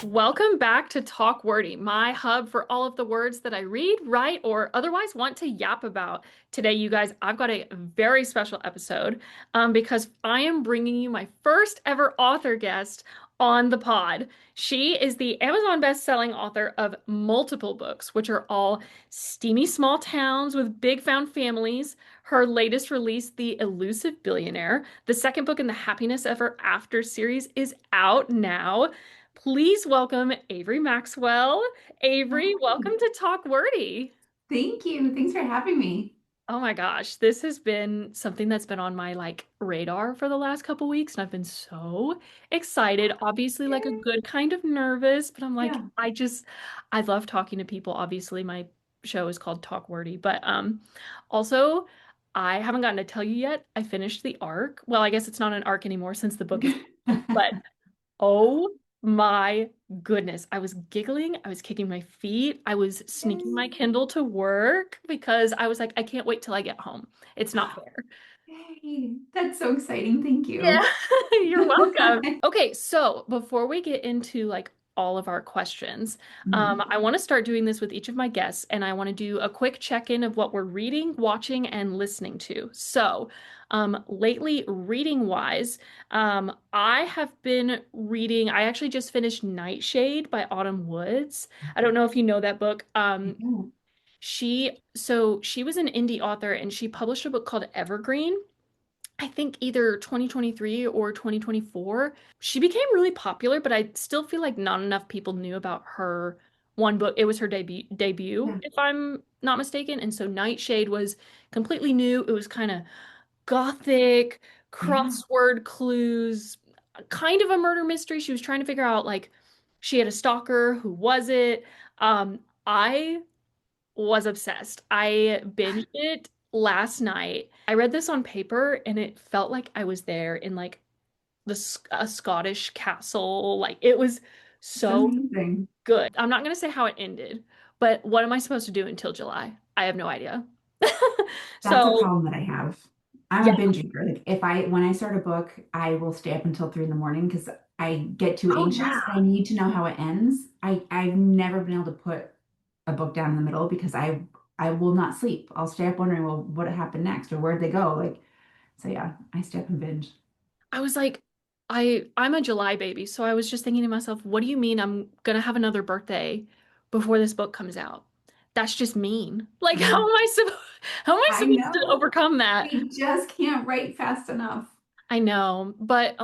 Welcome back to Talk Wordy, my hub for all of the words that I read, write, or otherwise want to yap about. Today, you guys, I've got a very special episode because I am bringing you my first ever author guest on the pod. She is the Amazon best-selling author of multiple books, which are all steamy small towns with big found families. Her latest release, The Elusive Billionaire, the second book in the Happiness Ever After series, is out now. Please welcome Avery Maxwell. Avery, welcome Hi. to Talk Wordy. Thank you. Thanks for having me. Oh my gosh, this has been something that's been on my radar for the last couple weeks, and I've been so excited. Obviously, like a Yay. good kind of nervous, but I'm like, Yeah. I love talking to people. Obviously, my show is called Talk Wordy, but also I haven't gotten to tell you yet. I finished the arc. Well, I guess it's not an arc anymore since the book is, but oh my goodness. I was giggling. I was kicking my feet. I was sneaking my Yay. Kindle to work because I was like, I can't wait till I get home. It's not fair. Yay. That's so exciting. Thank Yeah, you. you're welcome. Okay, so before we get into all of our questions, Mhm. I want to start doing this with each of my guests, and I want to do a quick check-in of what we're reading, watching, and listening to. So, lately, reading-wise, I have been reading. I actually just finished Nightshade by Autumn Woods. I don't know if you know that book. I know. She was an indie author, and she published a book called Evergreen. I think either 2023 or 2024. She became really popular, but I still feel like not enough people knew about her one book. It was her debut, Yeah. if I'm not mistaken. And so Nightshade was completely new. It was kind of gothic, Yeah. crossword clues, kind of a murder mystery. She was trying to figure out she had a stalker, who was it? I was obsessed. I binged it last night. I read this on paper and it felt like I was there in a Scottish castle. Like it was It's so amazing. good. I'm not going to say how it ended, but what am I supposed to do until July? I have no idea. That's a So, problem that I have. I'm yeah. a binge eater. Like when I start a book, I will stay up until 3 in the morning because I get too Oh, anxious. yeah. I need to know how it ends. I've never been able to put a book down in the middle because I will not sleep. I'll stay up wondering, well, what happened next or where'd they go? So yeah, I stay up and binge. I was like, I'm a July baby, so I was just thinking to myself, what do you mean I'm gonna have another birthday before this book comes out? That's just mean. Like, Yeah, how am I I supposed to know. overcome that? We just can't write fast enough. I know, but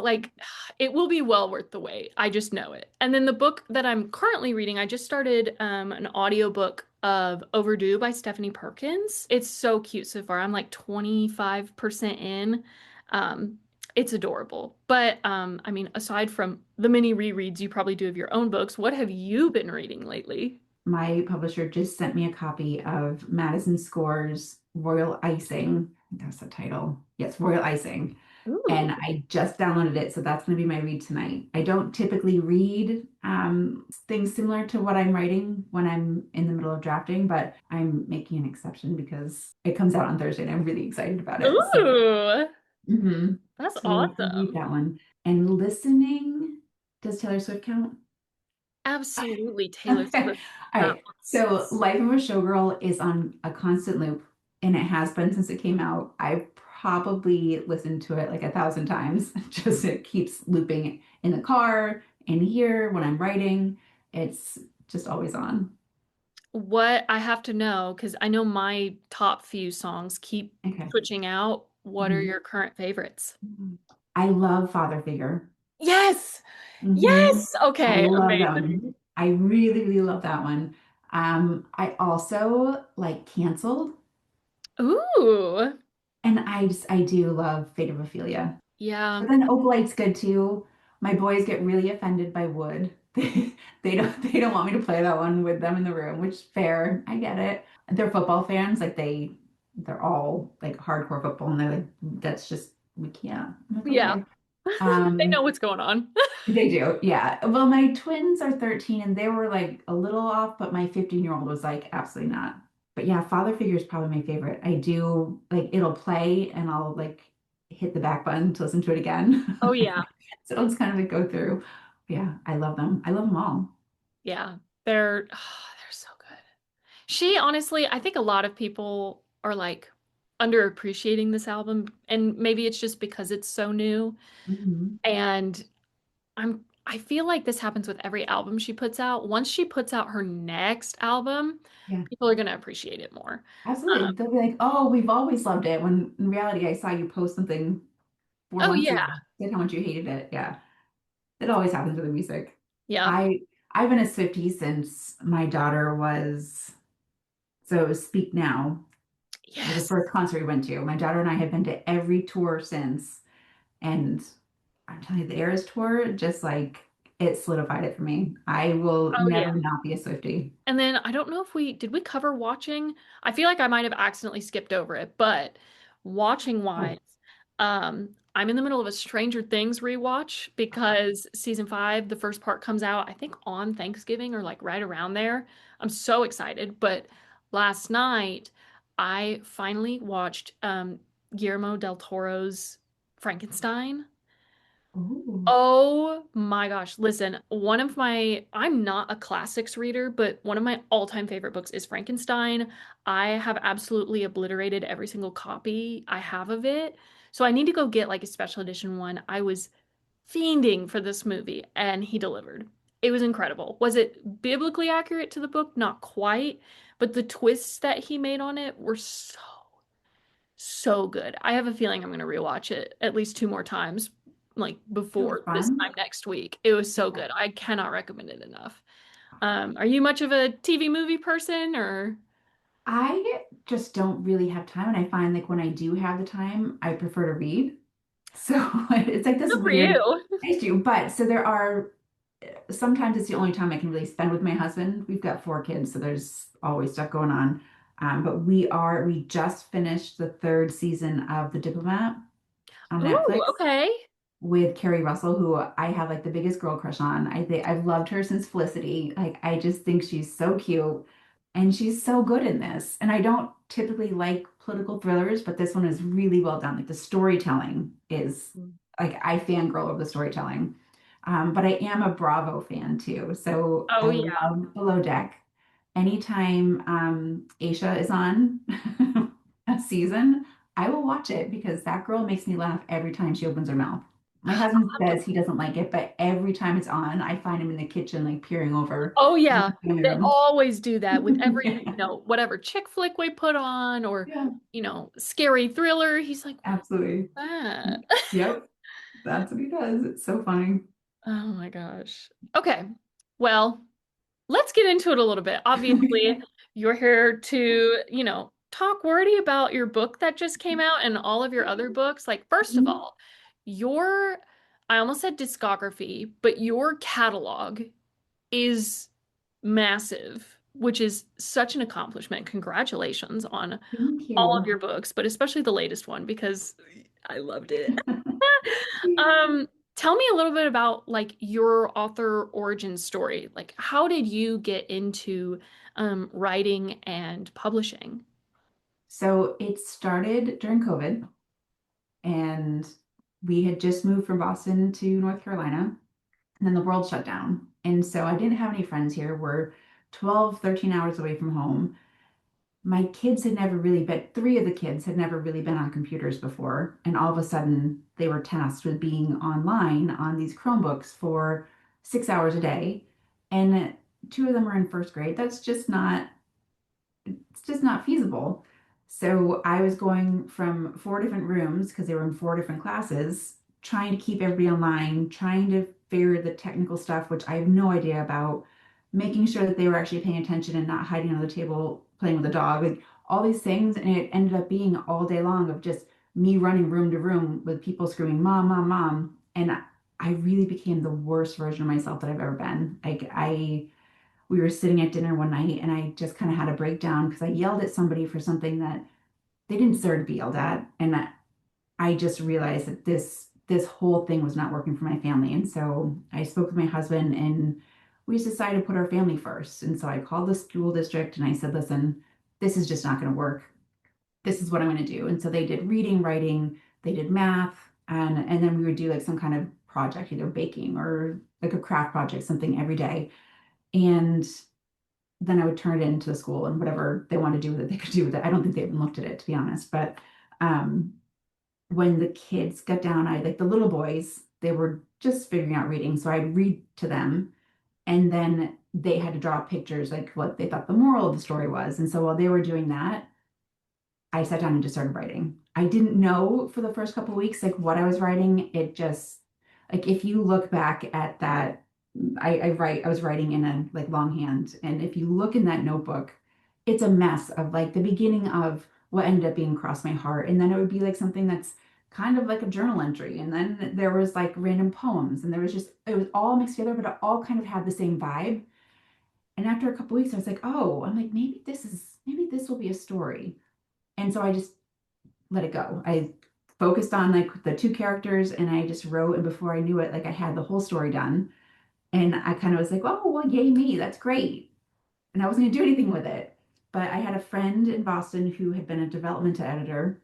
it will be well worth the wait. I just know it. And then the book that I'm currently reading, I just started an audiobook of Overdue by Stephanie Perkins. It's so cute so far. I'm like 25% in. Um, it's adorable. But I mean, aside from the many rereads you probably do of your own books, what have you been reading lately? My publisher just sent me a copy of Madison Score's Royal Icing. That's the title. Yes, Royal Icing. Ooh. And I just downloaded it, so that's going to be my read tonight. I don't typically read things similar to what I'm writing when I'm in the middle of drafting, but I'm making an exception because it comes out on Thursday and I'm really excited about it. Ooh, Mhm. that's So I read awesome. that one. And listening, does Taylor Swift count? Absolutely, Taylor Okay. Swift All right. So counts. Life of a Showgirl is on a constant loop, and it has been since it came out. I probably listened to it like 1,000 times. Just it keeps looping in the car, in here, when I'm writing. It's just always on. What I have to know, because I know my top few songs keep Okay. switching out. What are Mhm. your current favorites? I love Father Figure. Yes! Hmm. Yes! I Okay, love that amazing. one. I really, really love that one. I also like Canceled. Ooh. And I do love Fate of Ophelia. Yeah. But then Opalite's good too. My boys get really offended by wood. They don't want me to play that one with them in the room, which fair. I get it. They're football fans, like they're all like hardcore football, and they're like, that's just we can't. I'm like, Yeah. okay. They know Um, what's going on. they do, yeah. Well, my twins are 13 and they were like a little off, but my 15-year-old was like, absolutely not. But yeah, Father Figure is probably my favorite. I do like it'll play and I'll like hit the back button to listen to it again. Oh, yeah. So it's kind of a go through. Yeah, I love them. I love them all. Yeah, they're so good. She honestly, I think a lot of people are like underappreciating this album, and maybe it's just because it's so new. Hmm. And I feel like this happens with every album she puts out. Once she puts out her next album, Yeah, people are gonna appreciate it more. absolutely. They'll be like, "Oh, we've always loved it." When in reality, I saw you post something four Oh months ago, yeah. said how much you hated it. Yeah, it always happens with the music. Yeah. I I've been a Swiftie since my daughter was so it was Speak Now was the Yes. first concert we went to. My daughter and I have been to every tour since, and I'm telling you, the Eras tour just like it solidified it for me. I will Oh yeah. never not be a Swiftie. And then I don't know if we did we cover watching? I feel like I might have accidentally skipped over it, but watching Oh, wise, I'm in the middle of a Stranger Things rewatch because season 5, the first part comes out, I think on Thanksgiving or like right around there. I'm so excited. But last night I finally watched Guillermo del Toro's Frankenstein. oh, Oh my gosh. Listen, I'm not a classics reader, but one of my all-time favorite books is Frankenstein. I have absolutely obliterated every single copy I have of it. So I need to go get like a special edition one. I was fiending for this movie and he delivered. It was incredible. Was it biblically accurate to the book? Not quite, but the twists that he made on it were so good. I have a feeling I'm going to rewatch it at least two more times, like so before this fun. time next week. It was so Yeah. good. I cannot recommend it enough. Are you much of a TV movie person or? I just don't really have time, and I find like when I do have the time, I prefer to read. So it's like this Good for weird you. I do, but so there are sometimes it's the only time I can really spend with my husband. We've got four kids, so there's always stuff going on. But we just finished the third season of The Diplomat on Ooh, Netflix okay. with Carrie Russell, who I have like the biggest girl crush on. I think I've loved her since Felicity. Like I just think she's so cute and she's so good in this. And I don't typically like political thrillers, but this one is really well done. Like the storytelling is like I fangirl over the storytelling. But I am a Bravo fan too. So Oh I yeah. love Below Deck. Anytime Aisha is on a season, I will watch it because that girl makes me laugh every time she opens her mouth. My husband says he doesn't like it, but every time it's on, I find him in the kitchen, like peering over Oh in yeah. the family They room. always do that with every, Yeah, whatever chick flick we put on or, yeah, scary thriller. He's like, what is absolutely. that? Yep, that's what he does. It's so funny. Oh my gosh. Okay. Well, let's get into it a little bit. Obviously, you're here to, talk wordy about your book that just came out and all of your other books. Like, first of all, your, I almost said discography, but your catalog is massive, which is such an accomplishment. Congratulations on Thank all of you. your books, but especially the latest one because I loved it. Thank you. Tell me a little bit about like your author origin story. Like, how did you get into writing and publishing? So it started during COVID, and we had just moved from Boston to North Carolina, and then the world shut down. And so I didn't have any friends here. We're 12, 13 hours away from home. My kids had never really been, three of the kids had never really been on computers before. And all of a sudden, they were tasked with being online on these Chromebooks for 6 hours a day. And two of them were in first grade. It's just not feasible. So I was going from four different rooms because they were in four different classes, trying to keep everybody online, trying to figure the technical stuff, which I have no idea about, making sure that they were actually paying attention and not hiding under the table playing with the dog, like all these things. And it ended up being all day long of just me running room to room with people screaming, Mom, Mom, Mom. And I really became the worst version of myself that I've ever been. Like we were sitting at dinner one night and I just kind of had a breakdown because I yelled at somebody for something that they didn't deserve to be yelled at. And I just realized that this whole thing was not working for my family. And so I spoke with my husband and we just decided to put our family first. And so I called the school district and I said, listen, this is just not going to work. This is what I'm going to do. And so they did reading, writing, they did math, and then we would do like some kind of project, either baking or like a craft project, something every day. And then I would turn it into the school and whatever they wanted to do with it, they could do with it. I don't think they even looked at it, to be honest. But um, when the kids got down, I like the little boys, they were just figuring out reading. So I'd read to them and then they had to draw pictures like what they thought the moral of the story was. And so while they were doing that, I sat down and just started writing. I didn't know for the first couple of weeks like what I was writing. It just like if you look back at that, I was writing in a like longhand, and if you look in that notebook, it's a mess of like the beginning of what ended up being Cross My Heart, and then it would be like something that's kind of like a journal entry, and then there was like random poems, and there was just it was all mixed together, but it all kind of had the same vibe. And after a couple of weeks, I was like, oh, I'm like maybe this will be a story. And so I just let it go. I focused on like the two characters and I just wrote. And before I knew it, like I had the whole story done. And I kind of was like, oh, well, yay me. That's great. And I wasn't going to do anything with it. But I had a friend in Boston who had been a development editor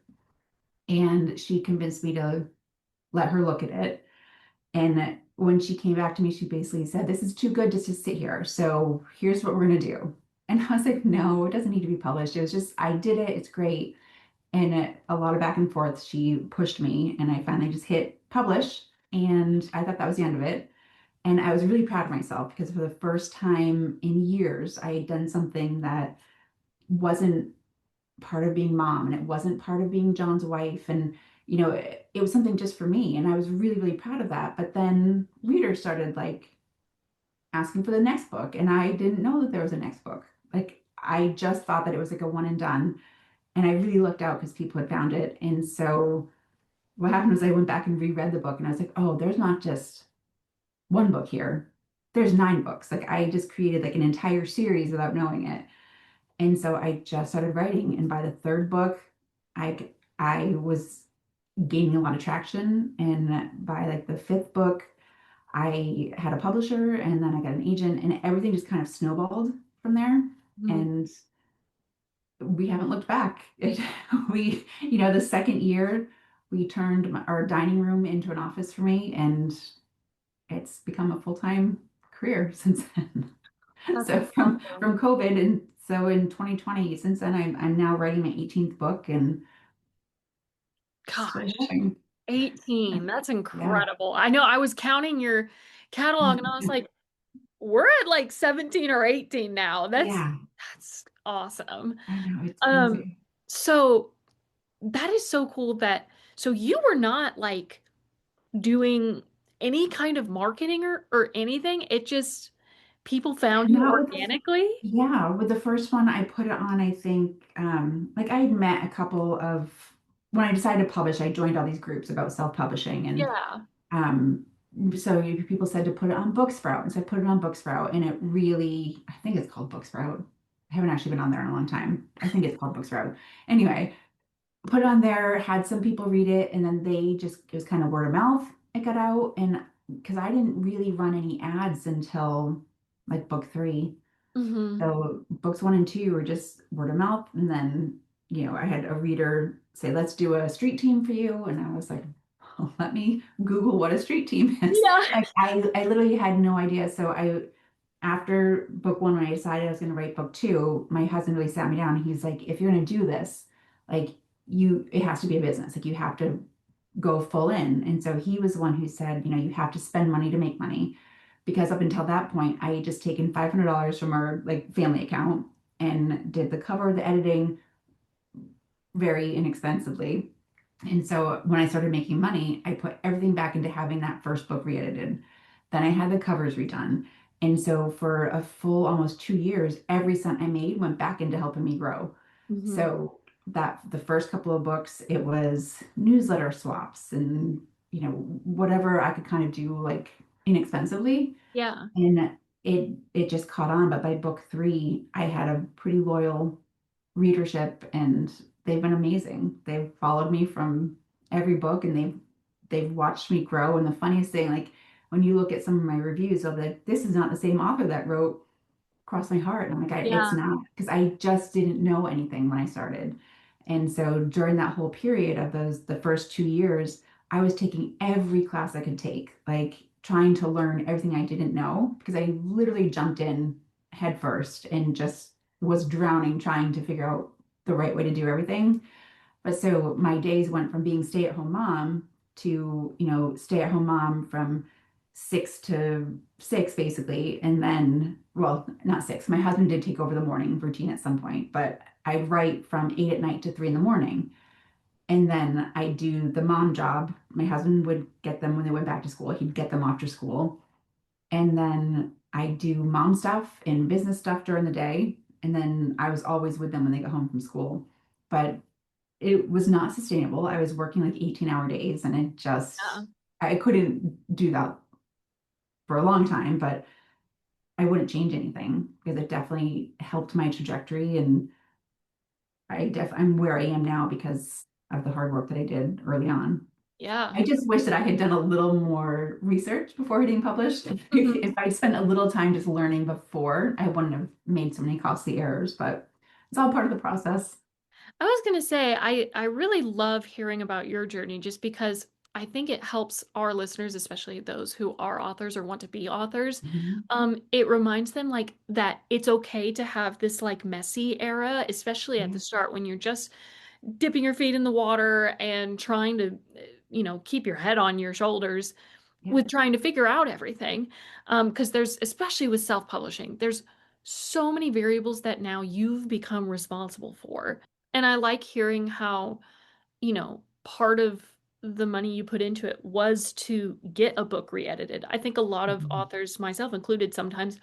and she convinced me to let her look at it. And when she came back to me, she basically said, this is too good just to sit here. So here's what we're going to do. And I was like, no, it doesn't need to be published. It was just, I did it. It's great. And a lot of back and forth, she pushed me, and I finally just hit publish. And I thought that was the end of it. And I was really proud of myself because for the first time in years, I had done something that wasn't part of being mom and it wasn't part of being John's wife. And, it was something just for me. And I was really, really proud of that. But then readers started like asking for the next book. And I didn't know that there was a next book. Like, I just thought that it was like a one and done. And I really looked out because people had found it. And so what happened was I went back and reread the book and I was like, oh, there's not just one book here. There's 9 books. Like I just created like an entire series without knowing it. And so I just started writing. And by the third book, I was gaining a lot of traction. And by like the fifth book, I had a publisher and then I got an agent and everything just kind of snowballed from there. Mhm. And we haven't looked back. The second year, we turned our dining room into an office for me, and it's become a full-time career since then. That's So from awesome. COVID, and so in 2020, since then, I'm now writing my 18th book and still Gosh, going. 18. That's Yeah. incredible. I know I was counting your catalog and I was like, we're at like 17 or 18 now. Yeah, That's awesome. I know it's Um, crazy. so that is so cool that so you were not like doing any kind of marketing or anything. It just people found you Not with the organically. Yeah, with the first one, I put it on, I think, like I had met a couple of, when I decided to publish, I joined all these groups about self-publishing. And Yeah. um, so people said to put it on Booksprout. And so I put it on Booksprout, and it really, I think it's called Booksprout. I haven't actually been on there in a long time. I think it's called Booksprout. Anyway, put it on there, had some people read it, and then it was kind of word of mouth. It got out. And because I didn't really run any ads until like book 3. Hmm. So books 1 and 2 were just word of mouth. And then, I had a reader say, let's do a street team for you. And I was like, oh, let me Google what a street team is. Yeah. Like I literally had no idea. So after book 1, when I decided I was going to write book 2, my husband really sat me down and he's like, if you're going to do this, like it has to be a business. Like you have to go full in. And so he was the one who said, you have to spend money to make money. Because up until that point, I had just taken $500 from our like family account and did the cover, the editing very inexpensively. And so when I started making money, I put everything back into having that first book re-edited. Then I had the covers redone. And so for a full almost 2 years, every cent I made went back into helping me grow. Hmm. So that the first couple of books, it was newsletter swaps and whatever I could kind of do like inexpensively. Yeah. And it just caught on. But by book 3, I had a pretty loyal readership and they've been amazing. They've followed me from every book and they've watched me grow. And the funniest thing, like when you look at some of my reviews, they'll be like, this is not the same author that wrote Cross My Heart. And I'm like, it's Yeah. not, because I just didn't know anything when I started. And so during that whole period of the first 2 years, I was taking every class I could take, like trying to learn everything I didn't know because I literally jumped in head first and just was drowning trying to figure out the right way to do everything. But so my days went from being stay-at-home mom to, stay-at-home mom from 6 to 6 basically. And then, well, not six. My husband did take over the morning routine at some point, but I write from 8 at night to 3 in the morning. And then I do the mom job. My husband would get them when they went back to school. He'd get them after school. And then I do mom stuff and business stuff during the day. And then I was always with them when they got home from school. But it was not sustainable. I was working like 18-hour days and Yeah. I couldn't do that for a long time, but I wouldn't change anything because it definitely helped my trajectory. And I'm where I am now because of the hard work that I did early on. Yeah. I just wish that I had done a little more research before hitting publish. Mhm. If I'd spent a little time just learning before, I wouldn't have made so many costly errors, but it's all part of the process. I was gonna say, I really love hearing about your journey just because I think it helps our listeners, especially those who are authors or want to be authors. Mhm. It reminds them like that it's okay to have this like messy era, especially at the Yeah, start when you're just dipping your feet in the water and trying to, keep your head on your shoulders yeah. with trying to figure out everything. Because there's, especially with self-publishing, there's so many variables that now you've become responsible for. And I like hearing how, part of the money you put into it was to get a book re-edited. I think a lot of Mhm. authors, myself included, sometimes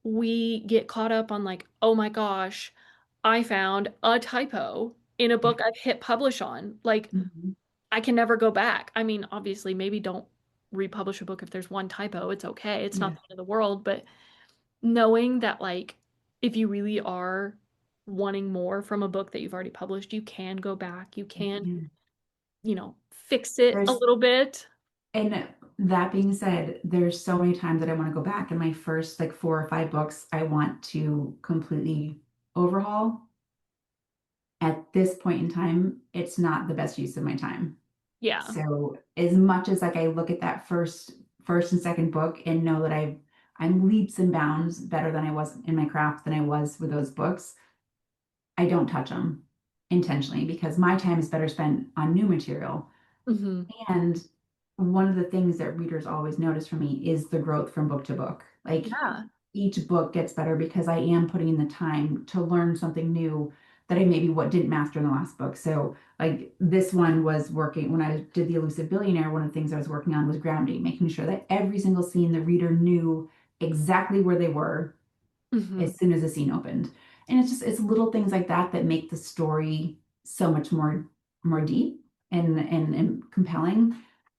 we get caught up on like, oh my gosh, I found a typo in a Yeah. book I've hit publish on. Like, Mhm. I can never go back. I mean, obviously, maybe don't republish a book if there's one typo. It's okay. It's not Yeah. the end of the world. But knowing that, like, if you really are wanting more from a book that you've already published, you can go back. You can, Yeah. fix it a There's little bit. and that being said, there's so many times that I want to go back. In my first like 4 or 5 books, I want to completely overhaul. At this point in time, it's not the best use of my time. Yeah. So as much as like I look at that first and second book and know that I'm leaps and bounds better than I was in my craft than I was with those books, I don't touch them intentionally because my time is better spent on new material. Hmm. And one of the things that readers always notice from me is the growth from book to book. Like Yeah. each book gets better because I am putting in the time to learn something new that I maybe what didn't master in the last book. So like this one was working when I did the elusive billionaire, one of the things I was working on was grounding, making sure that every single scene the reader knew exactly where they were Hmm. as soon as the scene opened. And it's little things like that that make the story so much more deep and compelling.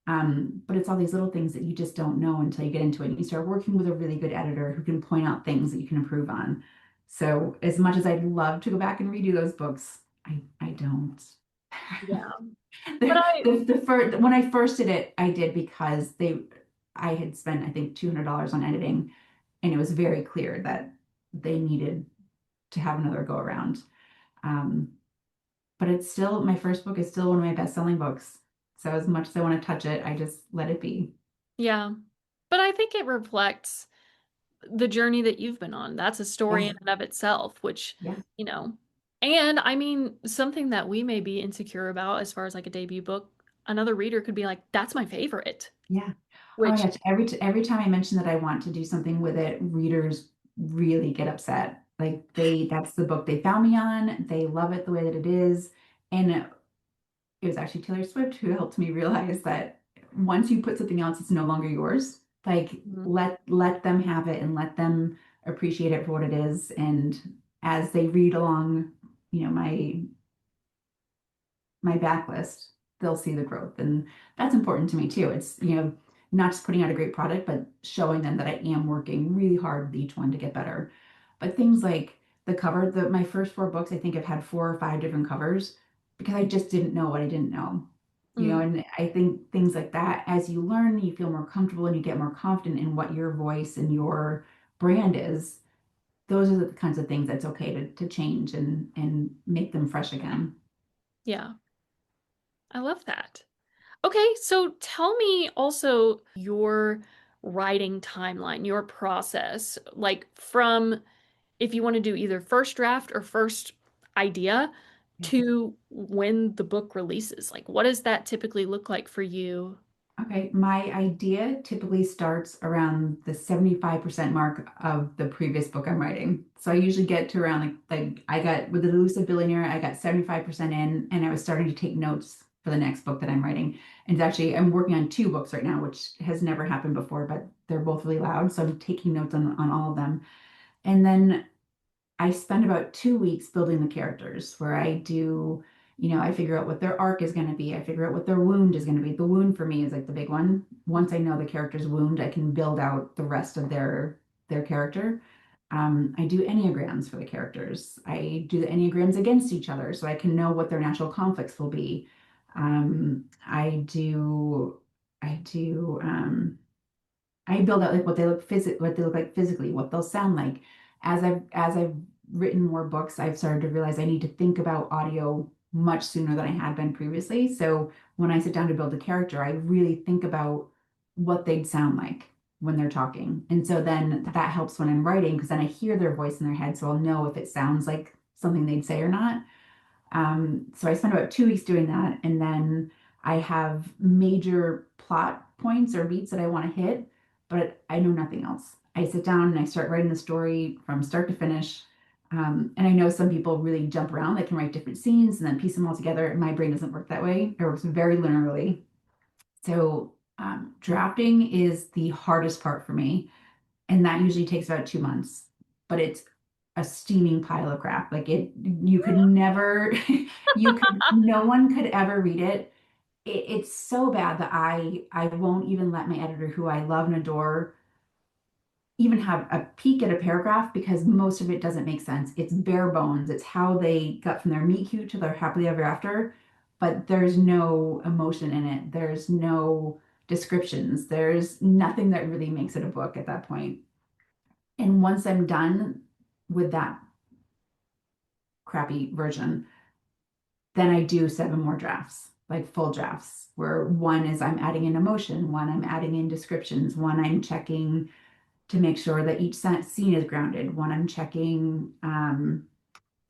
But it's all these little things that you just don't know until you get into it. And you start working with a really good editor who can point out things that you can improve on. So as much as I'd love to go back and redo those books, I don't. Yeah. But When I first did it, I did because I had spent I think $200 on editing, and it was very clear that they needed to have another go around. Um, but it's still my first book is still one of my best-selling books. So as much as I want to touch it, I just let it be. yeah. But I think it reflects the journey that you've been on. That's a story Yeah, in and of itself, which, yeah, you know, and I mean, something that we may be insecure about as far as like a debut book, another reader could be like, that's my favorite, yeah. Oh my which, gosh, every time I mention that I want to do something with it, readers really get upset. Like that's the book they found me on. They love it the way that it is. And it was actually Taylor Swift who helped me realize that once you put something else, it's no longer yours. Like Mhm. let them have it and let them appreciate it for what it is. And as they read along, my backlist, they'll see the growth. And that's important to me too. It's, not just putting out a great product, but showing them that I am working really hard with each one to get better. But things like the cover, my first 4 books, I think have had 4 or 5 different covers because I just didn't know what I didn't know. Mm, And I think things like that, as you learn, you feel more comfortable and you get more confident in what your voice and your brand is. Those are the kinds of things that's okay to change and make them fresh again. yeah, I love that. Okay, so tell me also your writing timeline, your process, like from if you want to do either first draft or first idea to when the book releases. Like, what does that typically look like for you? Okay, my idea typically starts around the 75% mark of the previous book I'm writing. So I usually get to around like I got with the elusive billionaire, I got 75% in and I was starting to take notes for the next book that I'm writing. And it's actually I'm working on two books right now, which has never happened before, but they're both really loud. So I'm taking notes on all of them. And then I spend about 2 weeks building the characters where I do, I figure out what their arc is going to be. I figure out what their wound is going to be. The wound for me is like the big one. Once I know the character's wound, I can build out the rest of their character. I do enneagrams for the characters. I do the enneagrams against each other so I can know what their natural conflicts will be. I build out like what they look like physically, what they'll sound like. As I've written more books, I've started to realize I need to think about audio much sooner than I had been previously. So when I sit down to build a character, I really think about what they'd sound like when they're talking. And so then that helps when I'm writing because then I hear their voice in their head, so I'll know if it sounds like something they'd say or not. So I spent about 2 weeks doing that, and then I have major plot points or beats that I want to hit, but I know nothing else. I sit down and I start writing the story from start to finish. And I know some people really jump around. They can write different scenes and then piece them all together. My brain doesn't work that way. It works very linearly. So drafting is the hardest part for me, and that usually takes about 2 months. But it's a steaming pile of crap. Like you could never, no one could ever read it. It's so bad that I won't even let my editor, who I love and adore, even have a peek at a paragraph because most of it doesn't make sense. It's bare bones. It's how they got from their meet cute to their happily ever after, but there's no emotion in it. There's no descriptions. There's nothing that really makes it a book at that point. And once I'm done with that crappy version, then I do 7 more drafts, like full drafts, where one is I'm adding in emotion, one I'm adding in descriptions, one I'm checking to make sure that each scene is grounded, one I'm checking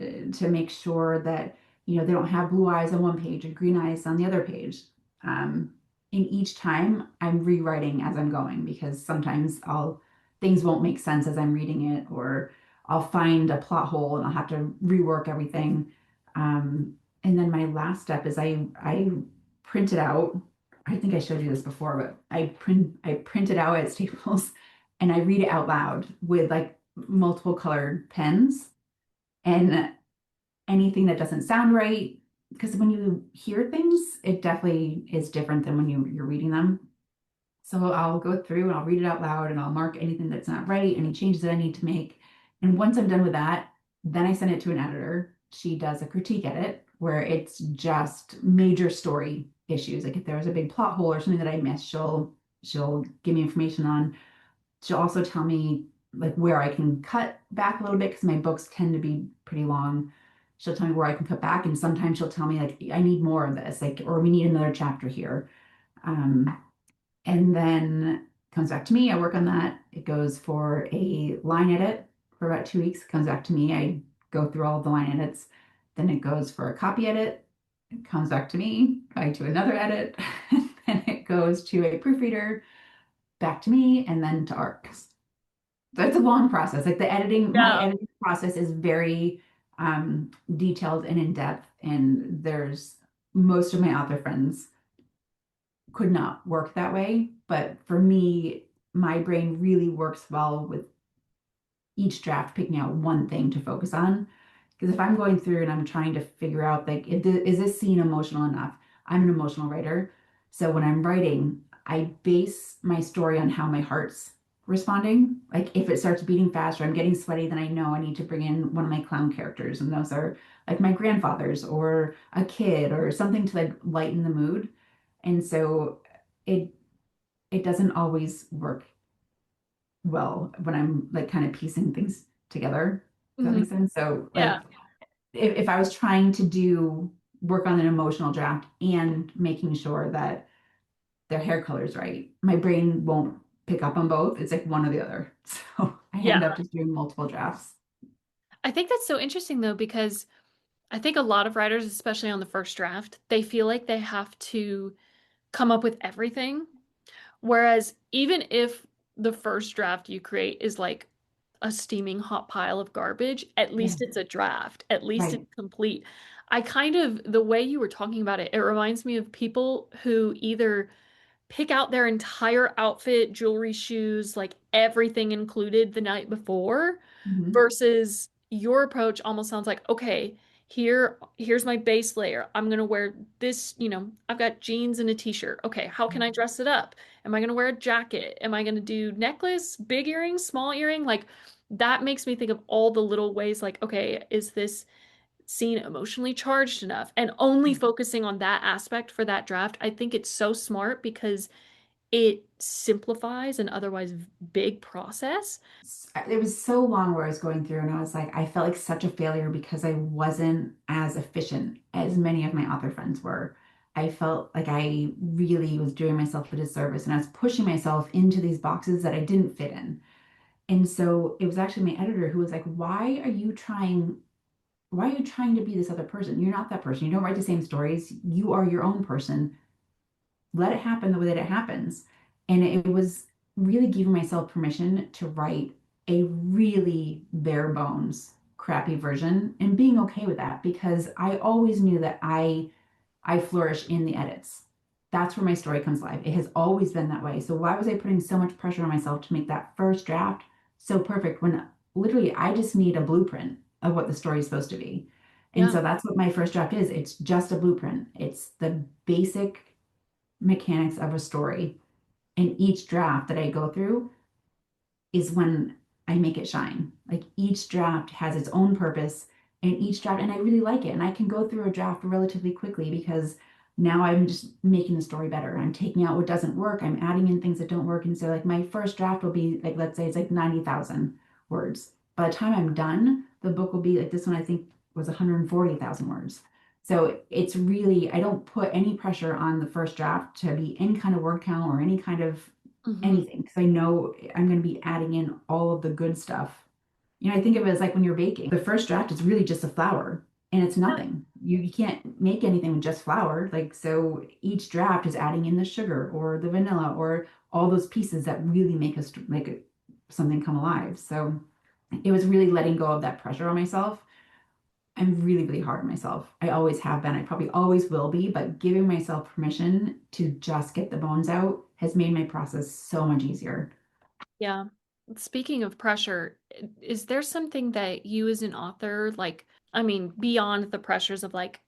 to make sure that they don't have blue eyes on one page and green eyes on the other page. And each time I'm rewriting as I'm going because sometimes I'll things won't make sense as I'm reading it, or I'll find a plot hole and I'll have to rework everything. Um, and then my last step is I print it out. I think I showed you this before, but I print it out at Staples and I read it out loud with like multiple colored pens. And anything that doesn't sound right, because when you hear things, it definitely is different than when you're reading them. So I'll go through and I'll read it out loud and I'll mark anything that's not right, any changes that I need to make. And once I'm done with that, then I send it to an editor. She does a critique edit where it's just major story issues. Like if there was a big plot hole or something that I missed, she'll give me information on. She'll also tell me like where I can cut back a little bit because my books tend to be pretty long. She'll tell me where I can cut back, and sometimes she'll tell me like I need more of this, like or we need another chapter here. Um, and then comes back to me. I work on that. It goes for a line edit for about 2 weeks. Comes back to me. I go through all the line edits. Then it goes for a copy edit. It comes back to me. I do another edit. Then it goes to a proofreader, back to me, and then to ARCs. That's a long process. Like my Yeah. editing process is very detailed and in depth. And there's most of my author friends could not work that way. But for me, my brain really works well with each draft picking out one thing to focus on. Because if I'm going through and I'm trying to figure out, like, is this scene emotional enough? I'm an emotional writer. So when I'm writing, I base my story on how my heart's responding. Like, if it starts beating faster, I'm getting sweaty, then I know I need to bring in one of my clown characters. And those are like my grandfathers or a kid or something to like lighten the mood. And so it it doesn't always work well when I'm like kind of piecing things together. Does that Mhm. make sense? So Yeah. like if I was trying to do work on an emotional draft and making sure that their hair color's right. My brain won't pick up on both. It's like one or the other. So I Yeah. end up just doing multiple drafts. I think that's so interesting though, because I think a lot of writers, especially on the first draft, they feel like they have to come up with everything. Whereas even if the first draft you create is like a steaming hot pile of garbage, at Yeah, least it's a draft. At least it's right. complete. I kind of, the way you were talking about it, it reminds me of people who either pick out their entire outfit, jewelry, shoes, like everything included the night before, Hmm. versus your approach almost sounds like, okay, here's my base layer. I'm gonna wear this, I've got jeans and a t-shirt. Okay, how can I dress it up? Am I gonna wear a jacket? Am I gonna do necklace, big earrings, small earring? Like that makes me think of all the little ways like, okay, is this scene emotionally charged enough? And only focusing on that aspect for that draft, I think it's so smart because it simplifies an otherwise big process. It was so long where I was going through and I was like, I felt like such a failure because I wasn't as efficient as many of my author friends were. I felt like I really was doing myself a disservice and I was pushing myself into these boxes that I didn't fit in. And so it was actually my editor who was like, why are you trying to be this other person? You're not that person. You don't write the same stories. You are your own person. Let it happen the way that it happens. And it was really giving myself permission to write a really bare bones, crappy version and being okay with that because I always knew that I flourish in the edits. That's where my story comes alive. It has always been that way. So why was I putting so much pressure on myself to make that first draft so perfect when literally I just need a blueprint of what the story is supposed to be? And Yeah. so that's what my first draft is. It's just a blueprint. It's the basic mechanics of a story. And each draft that I go through is when I make it shine. Like each draft has its own purpose and each draft, and I really like it. And I can go through a draft relatively quickly because now I'm just making the story better. I'm taking out what doesn't work, I'm adding in things that don't work. And so, like, my first draft will be like, let's say it's like 90,000 words. By the time I'm done, the book will be like this one, I think was 140,000 words. So it's really, I don't put any pressure on the first draft to be any kind of word count or any kind of Hmm. anything because I know I'm going to be adding in all of the good stuff. I think of it as like when you're baking. The first draft is really just a flour and it's Yeah. nothing. You can't make anything with just flour. Like, so each draft is adding in the sugar or the vanilla or all those pieces that really something come alive. So it was really letting go of that pressure on myself. I'm really, really hard on myself. I always have been. I probably always will be, but giving myself permission to just get the bones out has made my process so much easier. Yeah. Speaking of pressure, is there something that you as an author, like, I mean, beyond the pressures of like,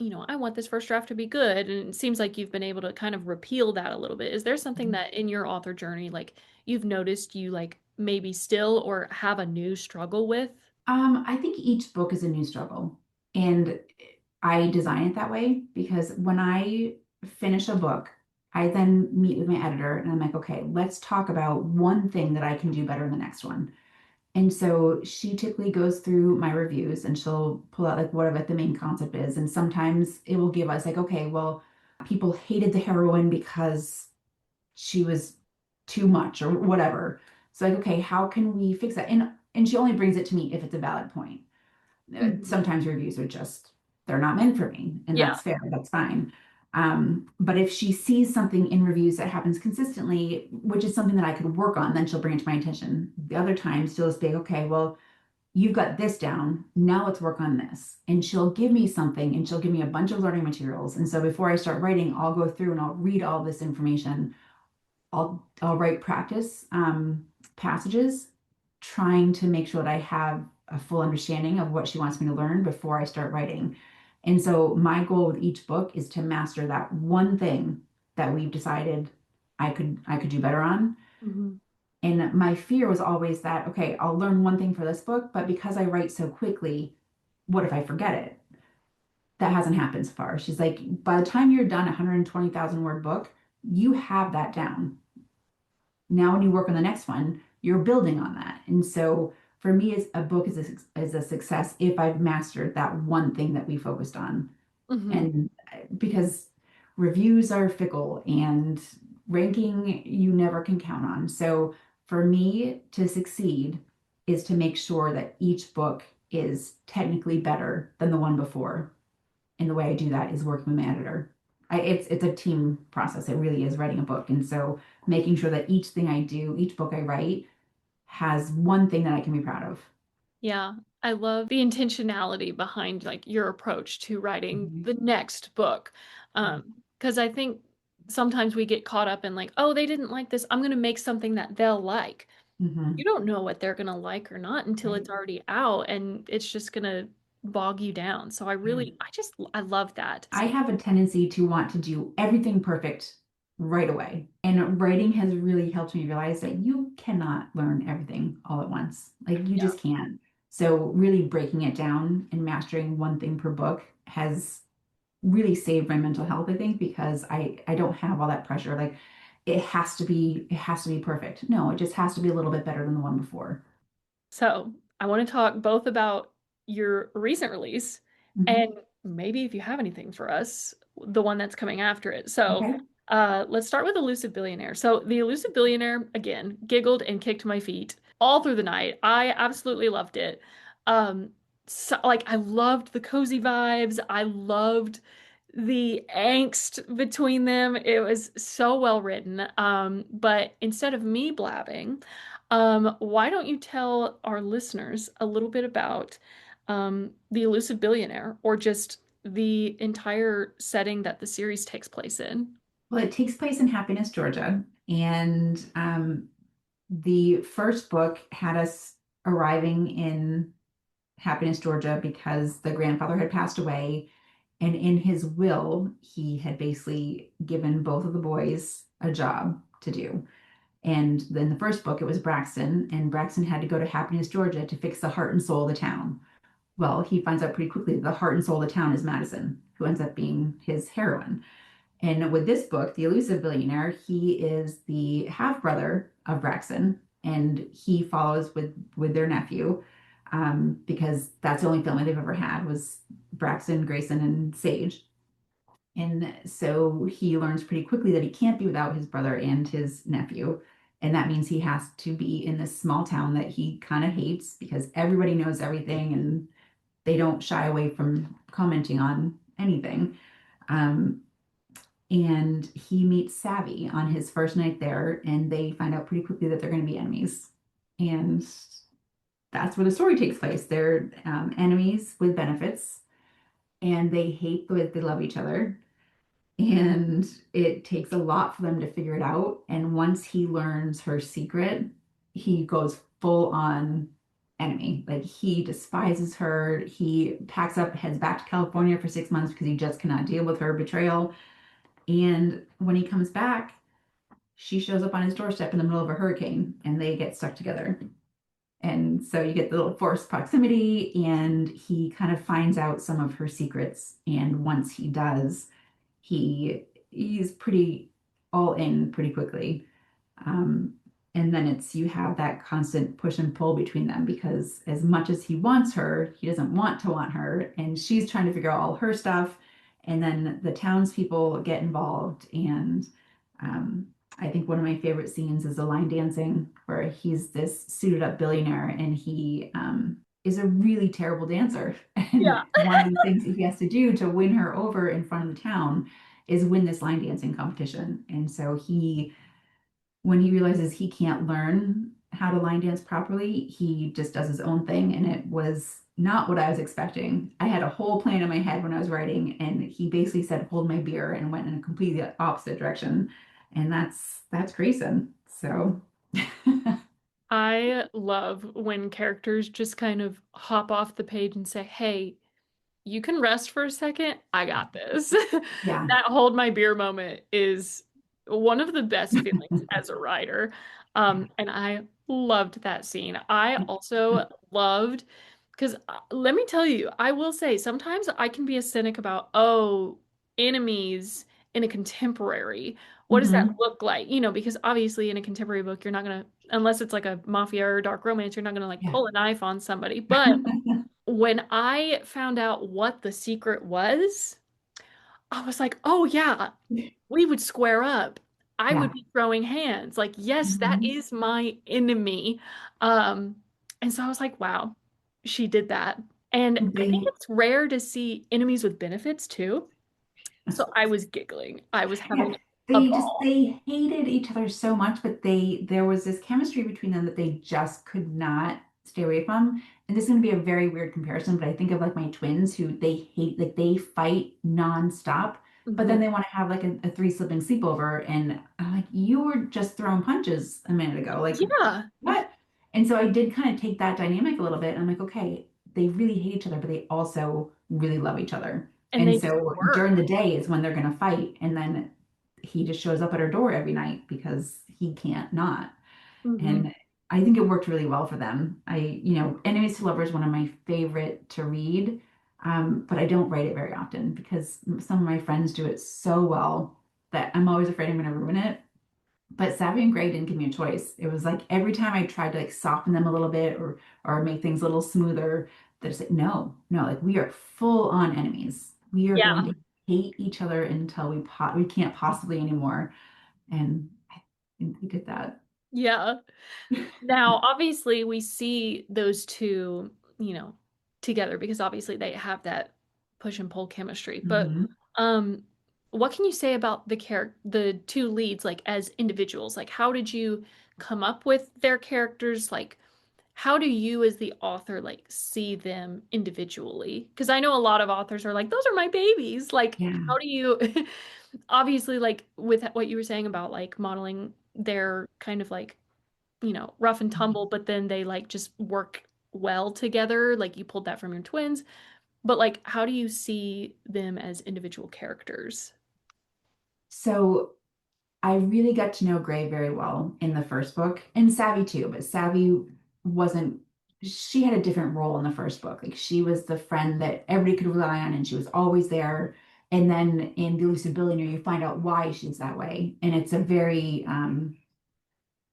I want this first draft to be good, and it seems like you've been able to kind of repeal that a little bit. Is there something that in your author journey, like you've noticed you like maybe still or have a new struggle with? I think each book is a new struggle, and I design it that way because when I finish a book, I then meet with my editor and I'm like, okay, let's talk about one thing that I can do better in the next one. And so she typically goes through my reviews and she'll pull out like whatever the main concept is. And sometimes it will give us like, okay, well, people hated the heroine because she was too much or whatever. So like, okay, how can we fix that? And she only brings it to me if it's a valid point. Mhm. Sometimes reviews are just they're not meant for me, and Yeah. that's fair. That's fine. But if she sees something in reviews that happens consistently, which is something that I could work on, then she'll bring it to my attention. The other times she'll just be, okay, well, you've got this down. Now let's work on this. And she'll give me something and she'll give me a bunch of learning materials. And so before I start writing, I'll go through and I'll read all this information. I'll write practice passages, trying to make sure that I have a full understanding of what she wants me to learn before I start writing. And so my goal with each book is to master that one thing that we've decided I could do better on. Hmm. And my fear was always that, okay, I'll learn one thing for this book, but because I write so quickly, what if I forget it? That hasn't happened so far. She's like, by the time you're done a 120,000 word book, you have that down. Now when you work on the next one, you're building on that. And so for me, as a book is a success if I've mastered that one thing that we focused on. Hmm. And because reviews are fickle and ranking you never can count on. So for me to succeed is to make sure that each book is technically better than the one before. And the way I do that is working with my editor. It's a team process. It really is writing a book. And so making sure that each thing I do, each book I write, has one thing that I can be proud of. Yeah, I love the intentionality behind like your approach to writing Mhm. the next book. Because I think sometimes we get caught up in like, oh, they didn't like this. I'm going to make something that they'll like. You Mhm. don't know what they're going to like or not until Right. it's already out, and it's just going to bog you down. So Yeah. I love that. I have a tendency to want to do everything perfect right away. And writing has really helped me realize that you cannot learn everything all at once. Like you Yeah. just can't. So really breaking it down and mastering one thing per book has really saved my mental health, I think, because I don't have all that pressure. Like it has to be perfect. No, it just has to be a little bit better than the one before. So I want to talk both about your recent release Mhm. and maybe if you have anything for us, the one that's coming after it. So Okay. let's start with Elusive Billionaire. So the Elusive Billionaire, again, giggled and kicked my feet all through the night. I absolutely loved it. Um, so, like I loved the cozy vibes. I loved the angst between them. It was so well written. But instead of me blabbing, why don't you tell our listeners a little bit about the Elusive Billionaire or just the entire setting that the series takes place in? Well, it takes place in Happiness, Georgia, and the first book had us arriving in Happiness, Georgia because the grandfather had passed away. And in his will, he had basically given both of the boys a job to do. And then the first book, it was Braxton, and Braxton had to go to Happiness, Georgia to fix the heart and soul of the town. Well, he finds out pretty quickly that the heart and soul of the town is Madison, who ends up being his heroine. And with this book, The Elusive Billionaire, he is the half brother of Braxton, and he follows with their nephew because that's the only family they've ever had was Braxton, Grayson, and Sage. And so he learns pretty quickly that he can't be without his brother and his nephew. And that means he has to be in this small town that he kind of hates because everybody knows everything and they don't shy away from commenting on anything. Um, and he meets Savvy on his first night there, and they find out pretty quickly that they're going to be enemies. And that's where the story takes place. They're enemies with benefits, and they hate the way they love each other. And it takes a lot for them to figure it out. And once he learns her secret, he goes full on enemy. Like he despises her. He packs up, heads back to California for 6 months because he just cannot deal with her betrayal. And when he comes back, she shows up on his doorstep in the middle of a hurricane and they get stuck together. And so you get the little forced proximity, and he kind of finds out some of her secrets. And once he does, he's pretty all in pretty quickly. Um, and then it's you have that constant push and pull between them because as much as he wants her, he doesn't want her, and she's trying to figure out all her stuff. And then the townspeople get involved, and um, I think one of my favorite scenes is the line dancing, where he's this suited up billionaire and he is a really terrible dancer. Yeah. And one of the things that he has to do to win her over in front of the town is win this line dancing competition. And so when he realizes he can't learn how to line dance properly, he just does his own thing. And it was not what I was expecting. I had a whole plan in my head when I was writing, and he basically said, hold my beer, and went in a completely opposite direction. And that's Grayson. So I love when characters just kind of hop off the page and say, hey, you can rest for a second. I got this. yeah. That hold my beer moment is one of the best feelings as a writer. And I loved that scene. I also loved, because let me tell you, I will say sometimes I can be a cynic about, oh, enemies in a contemporary. What does that Hmm. look like? Because obviously in a contemporary book, you're not gonna, unless it's like a mafia or dark romance, you're not gonna like Yeah. pull a knife on somebody. But when I found out what the secret was, I was like, oh yeah, we would square up. I would Yeah. be throwing hands. Like, yes, that Mhm. is my enemy. Um, and so I was like, wow, she did that. And I think They it's rare to see enemies with benefits too. So I was giggling. I was Yeah, having a ball. they hated each other so much, but they there was this chemistry between them that they just could not stay away from. And this is going to be a very weird comparison, but I think of like my twins who they hate, like they fight nonstop, but Mhm. then they want to have like a three sibling sleepover, and I'm like, you were just throwing punches a minute ago, like Yeah. what? And so I did kind of take that dynamic a little bit. And I'm like, okay, they really hate each other, but they also really love each other. And And they just so during work. the day is when they're going to fight. And then he just shows up at her door every night because he can't not. Hmm. And I think it worked really well for them. Enemies to Lovers is one of my favorite to read, but I don't write it very often because some of my friends do it so well that I'm always afraid I'm going to ruin it. But Savvy and Gray didn't give me a choice. It was like every time I tried to like soften them a little bit or make things a little smoother, they just like, no, no, like we are full on enemies. We are going Yeah. to hate each other until we can't possibly anymore. And I think we did that. Yeah. Now, obviously, we see those two, together because obviously they have that push and pull chemistry. But Mhm. um, what can you say about the two leads, like as individuals? Like, how did you come up with their characters? Like, how do you, as the author, like see them individually? Because I know a lot of authors are like, those are my babies. Like, Yeah. how do you, obviously, like with what you were saying about like modeling their kind of like rough and tumble, but then they like just work well together. Like you pulled that from your twins. But like, how do you see them as individual characters? So I really got to know Gray very well in the first book, and Savvy too, but Savvy wasn't, she had a different role in the first book. Like she was the friend that everybody could rely on and she was always there. And then in The Elusive Billionaire, you find out why she's that way. And it's a very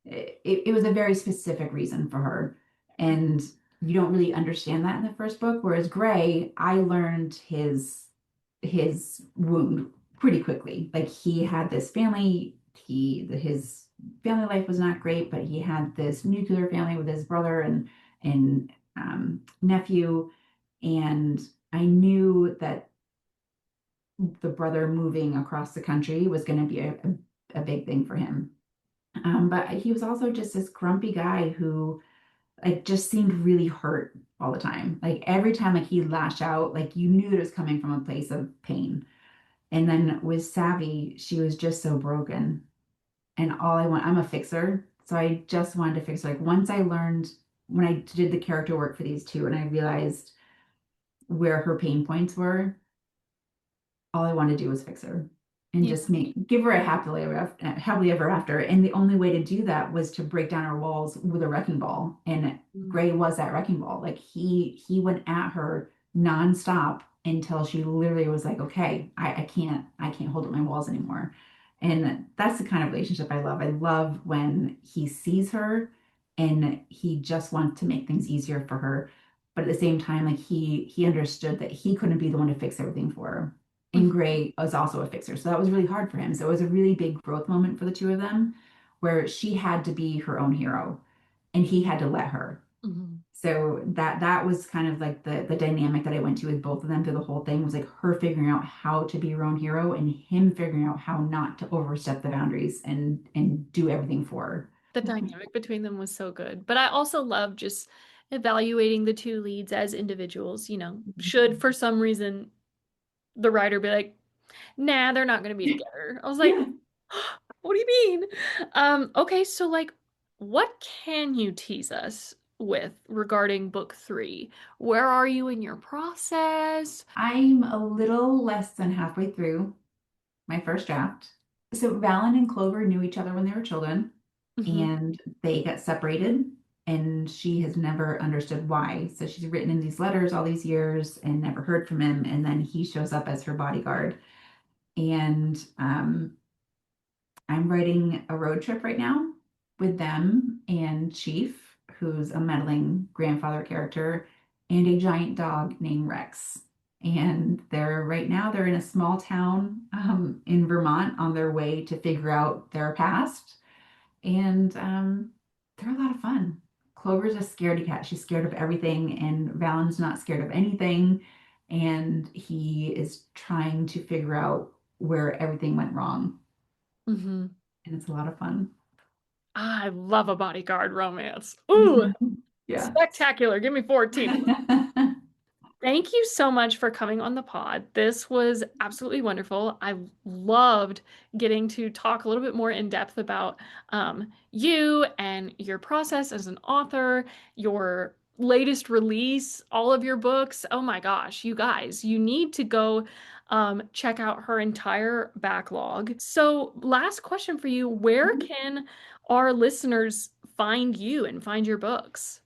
it was a very specific reason for her. And you don't really understand that in the first book. Whereas Gray, I learned his wound pretty quickly. Like he had this family, his family life was not great, but he had this nuclear family with his brother and nephew. And I knew that the brother moving across the country was going to be a big thing for him. But he was also just this grumpy guy who like just seemed really hurt all the time. Like every time like he lashed out, like you knew that it was coming from a place of pain. And then with Savvy, she was just so broken. And I'm a fixer. So I just wanted to fix her. Like once I learned when I did the character work for these two and I realized where her pain points were, all I wanted to do was fix her and Yeah. just give her a happily ever after. And the only way to do that was to break down her walls with a wrecking ball. And Mm. Gray was that wrecking ball. Like he went at her nonstop until she literally was like, okay, I can't hold up my walls anymore. And that's the kind of relationship I love. I love when he sees her and he just wants to make things easier for her. But at the same time, like he understood that he couldn't be the one to fix everything for her, and Gray was also a fixer. So that was really hard for him. So it was a really big growth moment for the two of them where she had to be her own hero and he had to let her. Mhm. So that was kind of like the dynamic that I went to with both of them through the whole thing was like her figuring out how to be her own hero and him figuring out how not to overstep the boundaries and do everything for The her. dynamic between them was so good. But I also love just evaluating the two leads as individuals. Should for some reason the writer be like, nah, they're not going to be together. I was like, Yeah. what do you mean? Okay, so like, what can you tease us with regarding book three? Where are you in your process? I'm a little less than halfway through my first draft. So Valen and Clover knew each other when they were children, Mhm. and they got separated, and she has never understood why. So she's written in these letters all these years and never heard from him, and then he shows up as her bodyguard. And I'm writing a road trip right now with them and Chief, who's a meddling grandfather character, and a giant dog named Rex. And they're in a small town in Vermont on their way to figure out their past. And they're a lot of fun. Clover's a scaredy cat. She's scared of everything, and Valen's not scared of anything. And he is trying to figure out where everything went wrong. Hmm. And it's a lot of fun. I love a bodyguard romance. Ooh, Mhm. Yeah. spectacular. Give me 14. Thank you so much for coming on the pod. This was absolutely wonderful. I loved getting to talk a little bit more in depth about you and your process as an author, your latest release, all of your books. Oh my gosh, you guys, you need to go check out her entire backlog. So, last question for you, where can our listeners find you and find your books?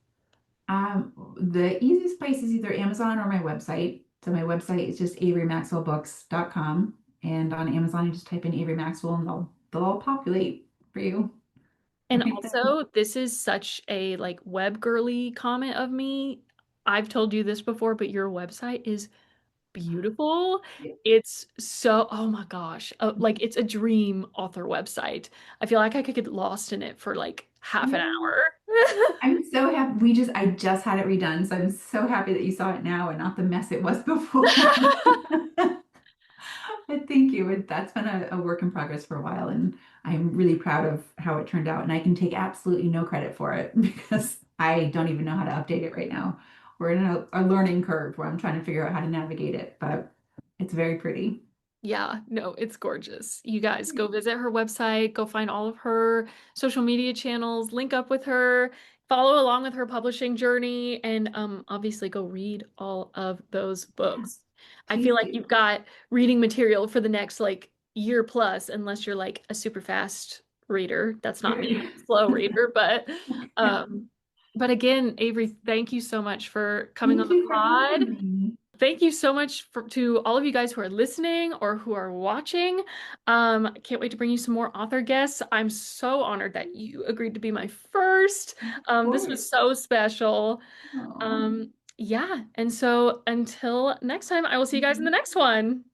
The easiest place is either Amazon or my website. So my website is just averymaxwellbooks.com. And on Amazon, you just type in Avery Maxwell and they'll all populate for you And right there. also, this is such a like web girly comment of me. I've told you this before, but your website is beautiful. It's so, oh my gosh, like it's a dream author website. I feel like I could get lost in it for like half an Oh, hour. I'm so happy. I just had it redone. So I'm so happy that you saw it now and not the mess it was before. But thank you. That's been a work in progress for a while, and I'm really proud of how it turned out. And I can take absolutely no credit for it because I don't even know how to update it right now. We're in a learning curve where I'm trying to figure out how to navigate it, but it's very pretty. Yeah, no, it's gorgeous. You guys go visit her website, go find all of her social media channels, link up with her, follow along with her publishing journey, and obviously go read all of those Yeah, books. I feel please like you've do. got reading material for the next like year plus, unless you're like a super fast reader. That's not me, I'm a slow reader, um but again, Avery, thank you so much for coming on Thank the you for pod. having me. Thank you so much to all of you guys who are listening or who are watching. I can't wait to bring you some more author guests. I'm so honored that you agreed to be my first. Of This was course. so special. Oh, Yeah, and so until next time, I will see you guys in the next one.